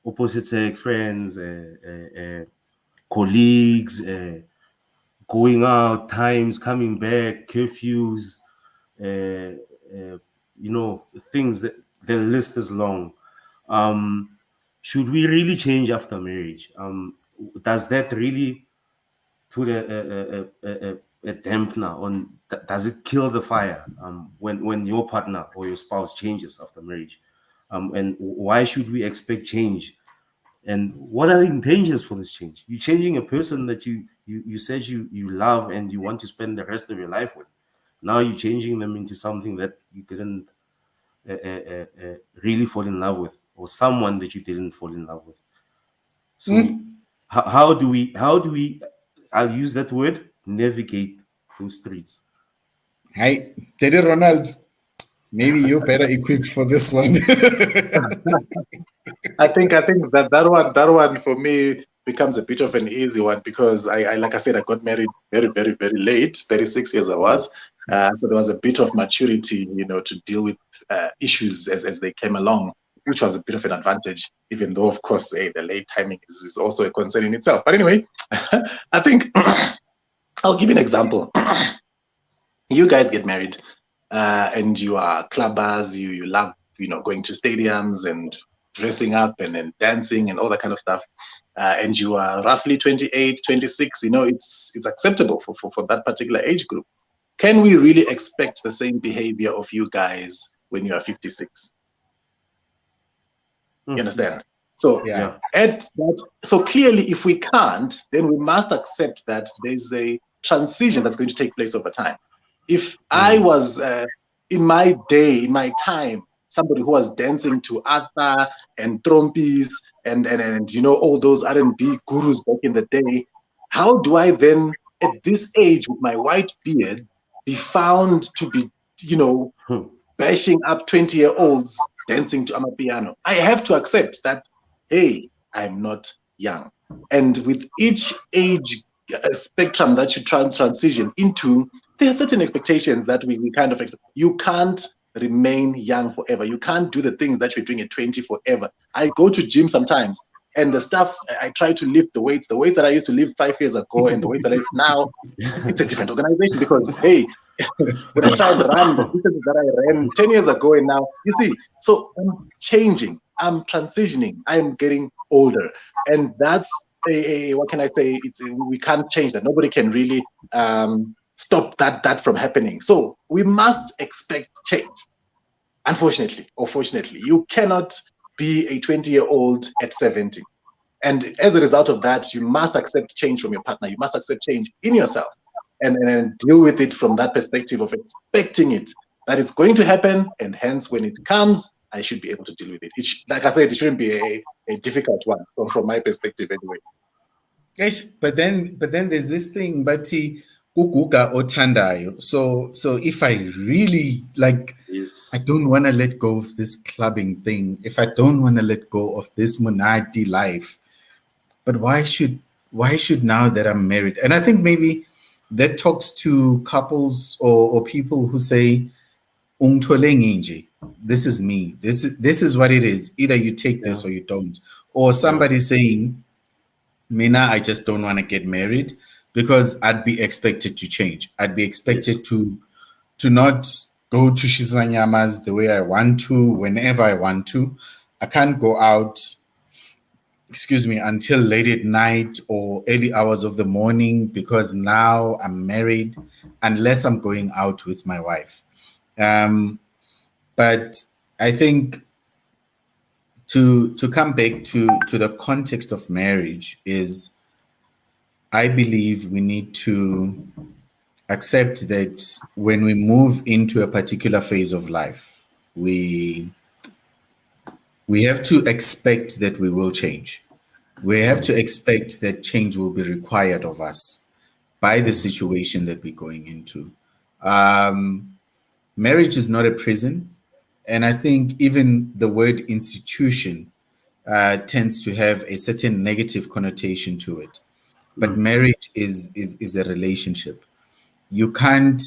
opposite sex friends, colleagues, going out, times, coming back, curfews, things that the list is long. Should we really change after marriage? Does that really put a dampener on? Does it kill the fire when your partner or your spouse changes after marriage? And why should we expect change? And what are the intentions for this change? You're changing a person that you said you love and you want to spend the rest of your life with. Now you're changing them into something that you didn't really fall in love with, or someone that you didn't fall in love with. So how do we I'll use that word, navigate those streets? Hey, Teddy Ronald, maybe you're better equipped for this one. I think that one for me becomes a bit of an easy one, because I like I said, I got married very, very, very late, 36 years I was. So there was a bit of maturity, to deal with issues as they came along, which was a bit of an advantage, even though, of course, the late timing is also a concern in itself. But anyway, I think I'll give you an example. You guys get married, and you are clubbers, you love, going to stadiums and dressing up and dancing and all that kind of stuff. And you are roughly 28, 26, it's acceptable for that particular age group. Can we really expect the same behavior of you guys when you are 56? You understand? So Yeah. at that, so clearly, if we can't, then we must accept that there's a transition that's going to take place over time. If I was in my day, in my time, somebody who was dancing to Arthur and Trompies and all those R&B gurus back in the day, how do I then, at this age with my white beard, be found to be, bashing up 20-year-olds dancing to Amapiano? I have to accept that, hey, I'm not young. And with each age spectrum that you transition into, there are certain expectations that we kind of, you can't remain young forever. You can't do the things that you're doing at 20 forever. I go to gym sometimes, and the stuff I try to lift, the weights that I used to lift 5 years ago and the weights that I lift now, it's a different organization, because hey, when I try and run the distances that I ran 10 years ago and now, you see, so I'm changing, I'm transitioning, I'm getting older, and that's what can I say? We can't change that. Nobody can really stop that from happening. So we must expect change. Unfortunately or fortunately, you cannot be a 20-year-old at 70. And as a result of that, you must accept change from your partner. You must accept change in yourself and deal with it from that perspective of expecting it, that it's going to happen. And hence, when it comes, I should be able to deal with it. Like I said, it shouldn't be a difficult one from my perspective anyway. Yes, but then there's this thing, Bati kuguga otandayo. So if I really like, Yes. I don't want to let go of this clubbing thing. If I don't want to let go of this monadi life, but why should now that I'm married? And I think maybe that talks to couples or people who say, "Ungithole nginje. This is me. This is what it is. Either you take this Yeah. or you don't." Or somebody saying, Mina, I just don't want to get married because I'd be expected to change. I'd be Yes. expected to not go to Shizanyamas the way I want to, whenever I want to. I can't go out, excuse me, until late at night or early hours of the morning because now I'm married, unless I'm going out with my wife. But I think to come back to the context of marriage is, I believe we need to accept that when we move into a particular phase of life, we have to expect that we will change. We have to expect that change will be required of us by the situation that we're going into. Marriage is not a prison, and I think even the word institution tends to have a certain negative connotation to it. But marriage is a relationship. You can't,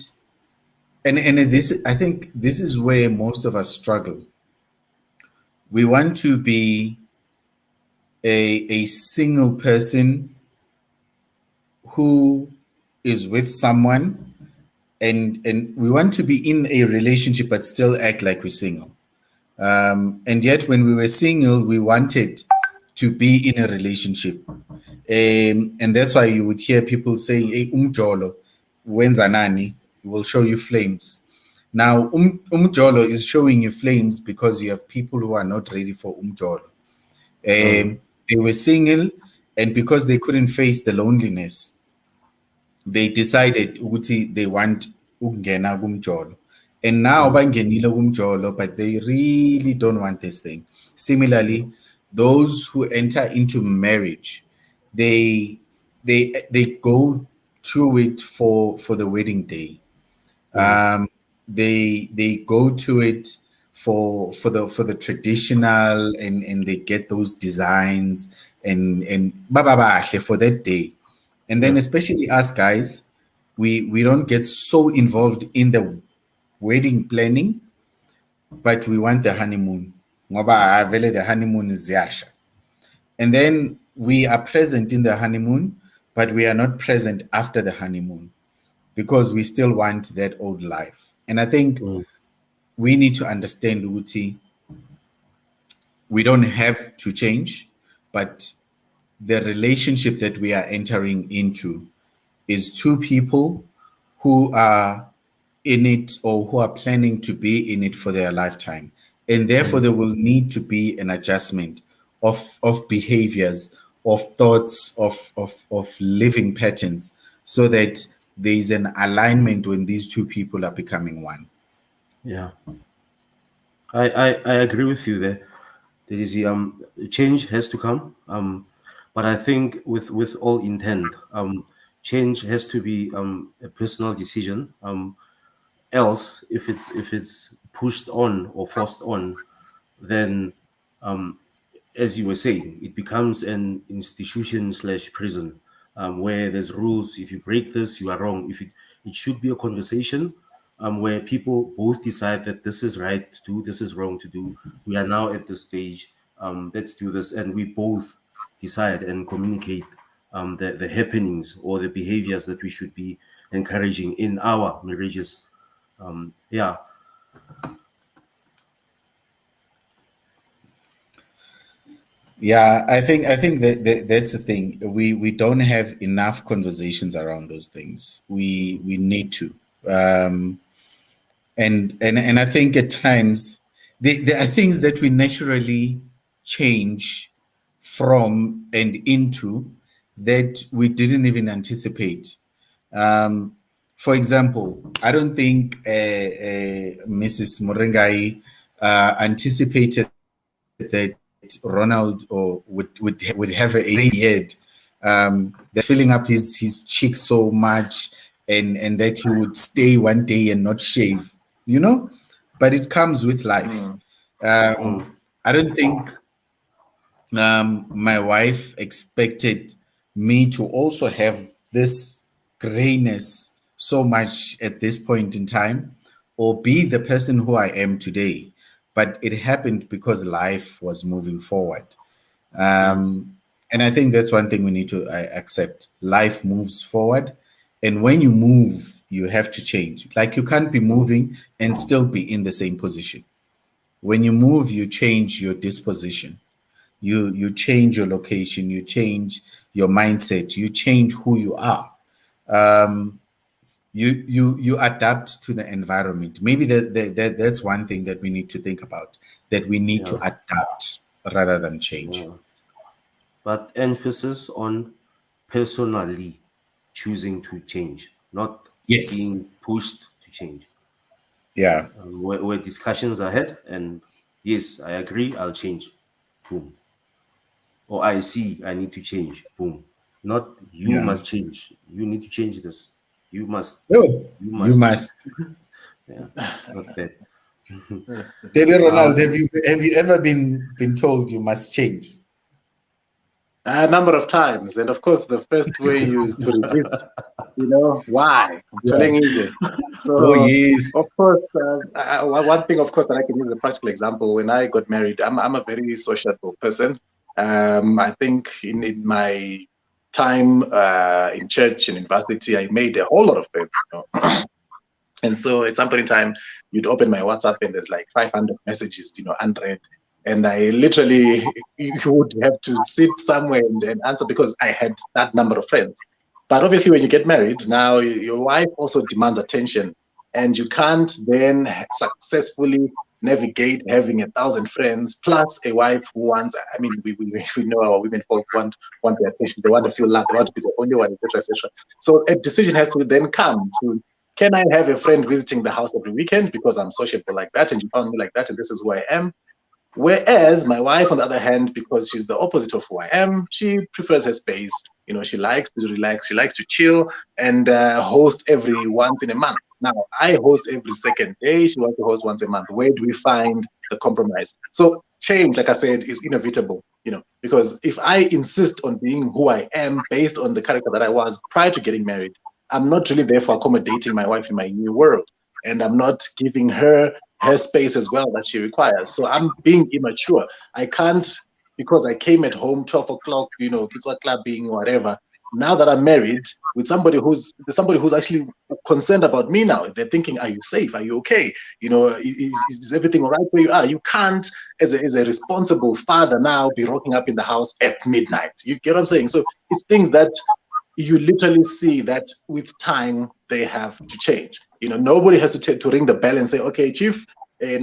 and this, I think this is where most of us struggle. We want to be a single person who is with someone, and we want to be in a relationship but still act like we're single. And yet when we were single, we wanted to be in a relationship. And that's why you would hear people saying, hey, umjolo, wenza nani, will show you flames. Now, umjolo is showing you flames because you have people who are not ready for umjolo. They were single, and because they couldn't face the loneliness, they decided ukuthi they want ukungena kumjolo. And now bangenile kumjolo, but they really don't want this thing. Similarly, those who enter into marriage, they go through it for the wedding day. They go to it for the traditional, and they get those designs and baba bahle for that day. And then especially us guys, we don't get so involved in the wedding planning, but we want the honeymoon. Ngoba vele the honeymoon is yasha. And then we are present in the honeymoon, but we are not present after the honeymoon because we still want that old life. And I think we need to understand, Uti, we don't have to change, but the relationship that we are entering into is two people who are in it or who are planning to be in it for their lifetime. And therefore, there will need to be an adjustment of behaviors, of thoughts, of living patterns, so that there is an alignment when these two people are becoming one. Yeah. I agree with you there. There is change has to come. But I think with all intent, change has to be a personal decision. Else, if it's pushed on or forced on, then as you were saying, it becomes an institution slash prison, where there's rules. If you break this, you are wrong. It should be a conversation, where people both decide that this is right to do, this is wrong to do. We are now at this stage. Let's do this, and we both decide and communicate the happenings or the behaviors that we should be encouraging in our marriages. Yeah. Yeah, I think that that's the thing. We don't have enough conversations around those things. We need to. Um, and I think at times there are things that we naturally change from and into that we didn't even anticipate. Um, for example, I don't think Mrs. Moringai anticipated that Ronald would have a grey beard, that's filling up his cheeks so much, and that he would stay one day and not shave, you know. But it comes with life. Mm. Mm, I don't think my wife expected me to also have this grayness so much at this point in time or be the person who I am today. But it happened because life was moving forward. mm, And I think that's one thing we need to accept. Life moves forward. And when you move, you have to change. Like you can't be moving and still be in the same position. When you move, you change your disposition, you change your location, you change your mindset, you change who you are. You adapt to the environment. Maybe that's one thing that we need to think about, that we need to yeah, adapt rather than change. yeah. But emphasis on personally choosing to change, not Yes. being pushed to change. Yeah. Where discussions are had, and yes, I agree, I'll change. Boom. Or I see I need to change. Boom. Not you Yeah. must change. You need to change this. You must. Oh, You you must. must. Yeah. Not that. David Ronald, Um. have you ever been told you must change? A number of times. And of course, the first way is to resist. Why? I'm Yeah. telling you. Oh So, yes. of course, one thing, of course, that I can use a practical example. When I got married, I'm a very sociable person. I think in my time in church and university, I made a whole lot of friends. And so at some point in time, you'd open my WhatsApp and there's like 500 messages, unread. And I literally you would have to sit somewhere and answer because I had that number of friends. But obviously, when you get married, now your wife also demands attention. And you can't then successfully navigate having 1,000 friends plus a wife who wants, I mean, we know our women folk want the attention, they want to feel loved, they want to be the only one, etc., etc. So a decision has to then come to, can I have a friend visiting the house every weekend because I'm sociable like that and you found me like that and this is who I am? Whereas my wife, on the other hand, because she's the opposite of who I am, she prefers her space. She likes to relax, she likes to chill and host every once in a month. Now, I host every second day. She wants to host once a month. Where do we find the compromise? So change, like I said, is inevitable, because if I insist on being who I am based on the character that I was prior to getting married, I'm not really there for accommodating my wife in my new world. And I'm not giving her space as well that she requires. So I'm being immature. I can't, because I came at home 12 o'clock, kids were clubbing, whatever. Now that I'm married with somebody who's actually concerned about me now. They're thinking, are you safe? Are you okay? Is everything all right where you are? You can't, as a responsible father now, be rocking up in the house at midnight. You get what I'm saying? So it's things that you literally see that with time they have to change. Nobody has to ring the bell and say, okay, chief, you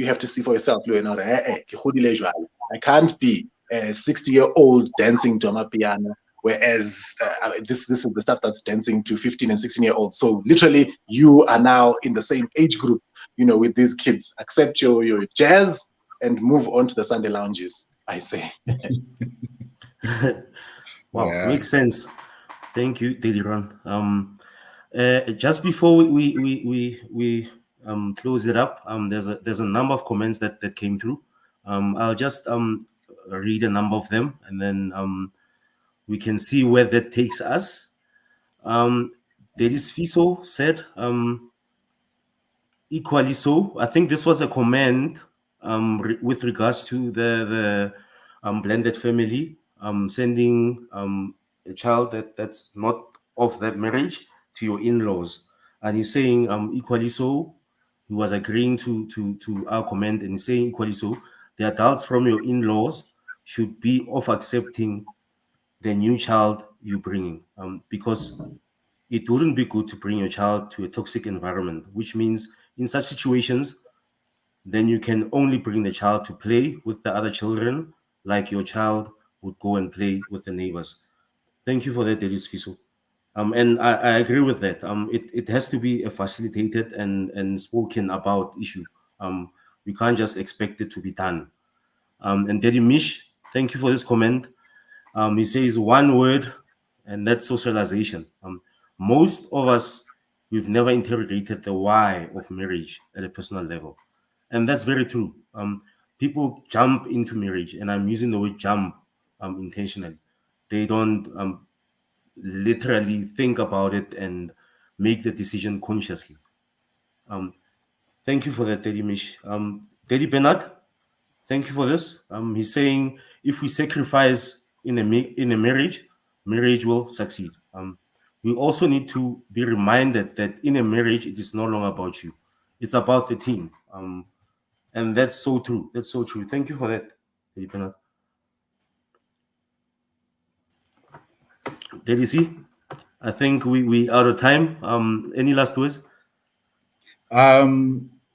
have to see for yourself. I can't be a 60-year-old dancing to a piano, whereas this is the stuff that's dancing to 15 and 16-year-olds. So literally, you are now in the same age group, with these kids. Accept your jazz and move on to the Sunday lounges, I say. Wow, Yeah. makes sense. Thank you, Deliran. Just before we close it up, there's a number of comments that came through. I'll just read a number of them, and then we can see where that takes us. Delis Fiso said, equally so. I think this was a comment with regards to the blended family, sending a child that's not of that marriage to your in-laws. And he's saying equally so. He was agreeing to our comment and saying equally so. The adults from your in-laws should be of accepting the new child you're bringing, because it wouldn't be good to bring your child to a toxic environment, which means in such situations, then you can only bring the child to play with the other children, like your child would go and play with the neighbors. Thank you for that, Delis Fiso. And I agree with that. It has to be a facilitated and spoken about issue. We can't just expect it to be done. And Daddy Mish, thank you for this comment. He says one word, and that's socialization. Most of us, we've never interrogated the why of marriage at a personal level. And that's very true. People jump into marriage, and I'm using the word jump intentionally. They don't literally think about it and make the decision consciously. Thank you for that, Daddy Mish. Daddy Bernard, thank you for this. He's saying if we sacrifice in a marriage, marriage will succeed. We also need to be reminded that in a marriage, it is no longer about you; it's about the team. And that's so true. That's so true. Thank you for that, Daddy Bernard. Daddy C, I think we out of time. Any last words?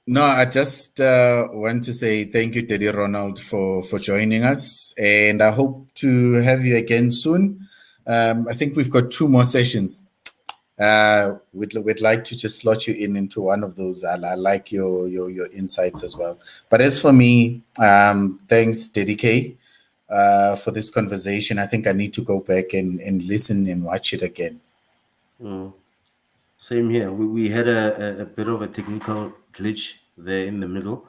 No, I just want to say thank you, Teddy Ronald, for joining us, and I hope to have you again soon. I think we've got 2 more sessions. We'd like to just slot you into one of those. I like your insights as well. But as for me, thanks, Teddy K, for this conversation. I think I need to go back and listen and watch it again. Same here. We had a bit of a technical glitch there in the middle.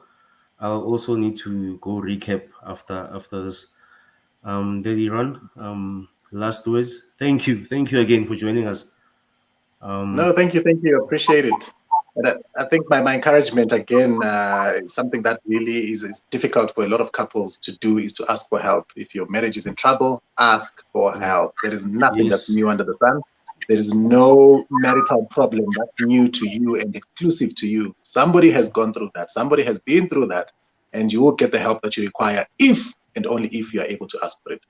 I'll also need to go recap after this. Daddy Ron, last words. Thank you again for joining us. No, thank you. Appreciate it. And I think my encouragement again, something that really is difficult for a lot of couples to do is to ask for help. If your marriage is in trouble, ask for help. There is nothing that's new under the sun. There is no marital problem that's new to you and exclusive to you. Somebody has gone through that. Somebody has been through that. And you will get the help that you require if and only if you are able to ask for it.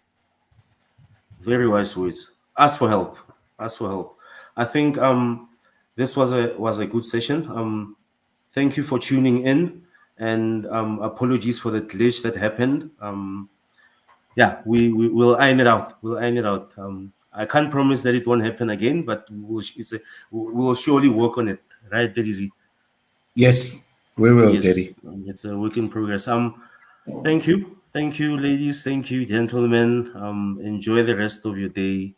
Very wise words. Ask for help. Ask for help. I think this was a good session. Thank you for tuning in, and apologies for the glitch that happened. Yeah, we'll iron it out. We'll iron it out. I can't promise that it won't happen again, but we'll surely work on it, right, Daddy? Yes, we will, yes, Daddy. It's a work in progress. Thank you, ladies. Thank you, gentlemen. Enjoy the rest of your day.